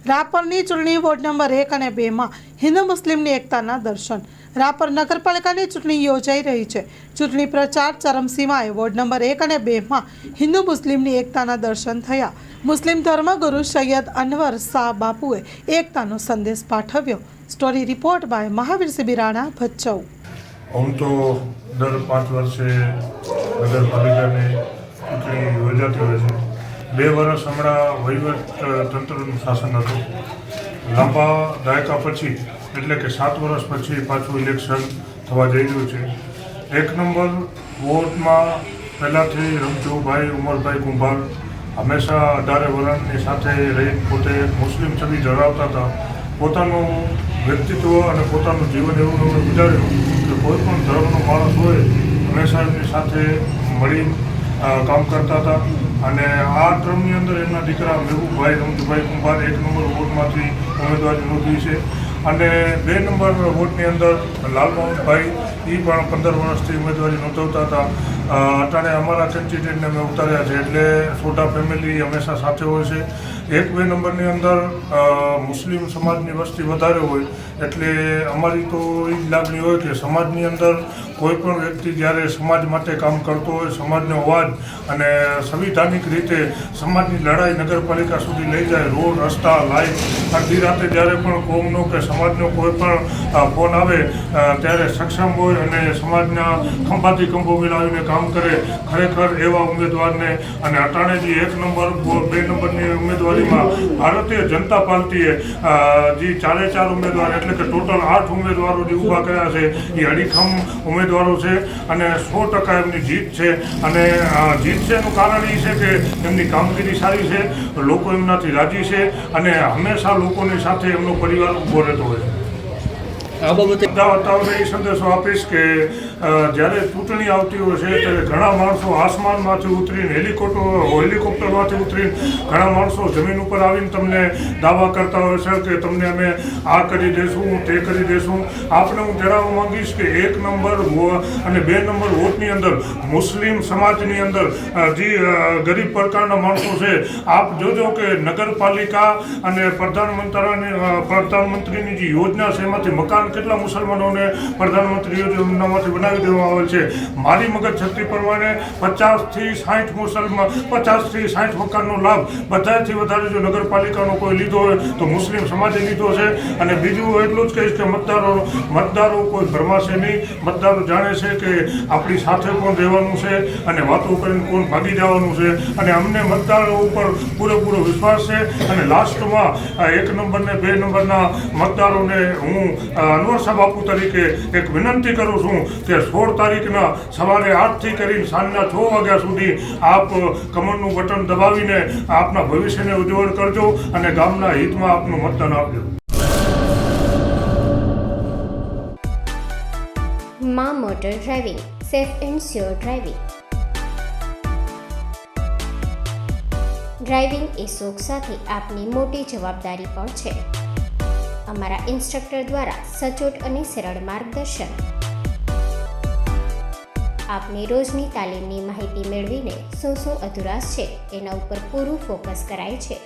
રાપરની ચૂંટણી ward number 1 અને 2 માં હિન્દુ મુસ્લિમની એકતાના દર્શન। રાપર નગરપાલિકાની ચૂંટણી યોજાઈ રહી છે। ચૂંટણી પ્રચાર ચરમસીમાએ વોર્ડ નંબર 1 અને 2 માં હિન્દુ મુસ્લિમની એકતાના દર્શન થયા। મુસ્લિમ ધર્મગુરુ સૈયદ અનવર શાહ બાપુએ એકતાનો સંદેશ પાઠવ્યો। Story report by Mahavir Sibirana Bhachau. આમ તો દર 5 વર્ષે નગરપાલિકાની ચૂંટણી યોજાતી હોય છે। 2 વર્ષ હમણાં વહીવટ તંત્રનું શાસન હતું। લાંબા દાયકા પછી એટલે કે 7 વર્ષ પછી પાછું ઇલેક્શન થવા જઈ રહ્યું છે। 1 નંબર વોર્ડમાં પહેલાંથી રમજુભાઈ ઉમરભાઈ કુંભાર હંમેશા 18 વર્ષની સાથે રહી પોતે મુસ્લિમ છબી ધરાવતા હતા। પોતાનું વ્યક્તિત્વ અને પોતાનું જીવન એવું ગુજાર્યું કે કોઈ પણ ધર્મનો માણસ હોય હંમેશા એમની સાથે મળી કામ કરતા હતા। અને આ ટર્મની અંદર એમના દીકરા મહેબૂબભાઈ રમજુભાઈ કુંભાર 1 નંબર વોર્ડમાંથી ઉમેદવારી નોંધી છે। અને 2 નંબર વોર્ડની અંદર લાલમોહનભાઈ એ પણ 15 વર્ષથી ઉમેદવારી નોંધાવતા હતા। અટાણે અમારા કેન્ડિડેટને અમે ઉતાર્યા છે એટલે સોઢા ફેમિલી હંમેશા સાથે હોય છે। 1-2 નંબરની અંદર મુસ્લિમ સમાજની વસ્તી વધારે હોય એટલે અમારી તો એ જ લાગણી હોય કે સમાજની અંદર કોઈ પણ વ્યક્તિ જ્યારે સમાજ માટે કામ કરતો હોય, સમાજનો અવાજ અને સંવિધાનિક રીતે સમાજની લડાઈ નગરપાલિકા સુધી લઈ જાય, રોડ રસ્તા લાઇટ અડધી રાતે જ્યારે પણ કોમનો કે સમાજનો કોઈ પણ ફોન આવે ત્યારે સક્ષમ હોય અને સમાજના ખંભાથી ખંભો મિલાવીને કામ કરે, ખરેખર એવા ઉમેદવારને અને અટાણે જે 1 નંબર 2 નંબરની ઉમેદવારીમાં ભારતીય જનતા પાર્ટીએ જે 4 ઉમેદવાર એટલે કે ટોટલ 8 ઉમેદવારો જે ઊભા કર્યા છે એ અડીખમ ઉમેદવારો છે અને 100% એમની જીત છે। અને જીત છે એનું કારણ એ છે કે એમની કામગીરી સારી છે, લોકો એમનાથી રાજી છે અને હંમેશા લોકોની સાથે એમનો પરિવાર ઊભો રહેતો હોય છે। આ બાબતે વાતાવરણ એ સંદેશો આપીશ કે જ્યારે ચૂંટણી આવતી હોય છે ત્યારે ઘણા માણસો આસમાનમાંથી ઉતરીને હેલિકોપ્ટરમાંથી ઉતરીને ઘણા માણસો જમીન ઉપર આવીને તમને દાવા કરતા હોય છે કે તમને અમે આ કરી દઈશું, તે કરી દઈશું। આપણે હું જણાવવા માંગીશ કે 1 નંબર અને 2 નંબર વોટની અંદર મુસ્લિમ સમાજની અંદર જે ગરીબ પ્રકારના માણસો છે, આપ જોજો કે નગરપાલિકા અને પ્રધાનમંત્રીની જે યોજના છે એમાંથી મકાન કેટલા મુસલમાનોને પ્રધાનમંત્રી યોજનામાંથી બનાવી દેવામાં આવેલ છે। મારી મગજ શક્તિ પ્રમાણે 50 થી 60 મકાનનો લાભ બધાથી વધારે જો નગરપાલિકાનો કોઈ લીધો હોય તો મુસ્લિમ સમાજે લીધો છે। અને બીજું એટલું જ કહીશ કે મતદારો કોઈ ભરમાશે નહીં। મતદારો જાણે છે કે આપણી સાથે કોણ રહેવાનું છે અને વાતો કરીને કોણ ભાગી જવાનું છે અને અમને મતદારો ઉપર પૂરેપૂરો વિશ્વાસ છે। અને લાસ્ટમાં 1 નંબર ને 2 નંબરના મતદારોને હું અનવર શાહ બાપુ તરીકે એક વિનંતી કરું છું કે 16 તારીખના સવારે 8થી કરીને સાંજના 6 વાગ્યા સુધી આપ કમળનું બટન દબાવીને આપના ભવિષ્યને ઉજ્જવળ કરજો અને ગામના હિતમાં આપનું મતદાન આપજો। માં motor driving, safe and sure driving. Driving એ શોખ સાથે આપની મોટી જવાબદારી પણ છે। અમારા ઇન્સ્ટ્રક્ટર દ્વારા સચોટ અને સરળ માર્ગદર્શન। આપની રોજની તાલીમની માહિતી મેળવીને શું અધુરાશ છે એના ઉપર પૂરું ફોકસ કરાય છે।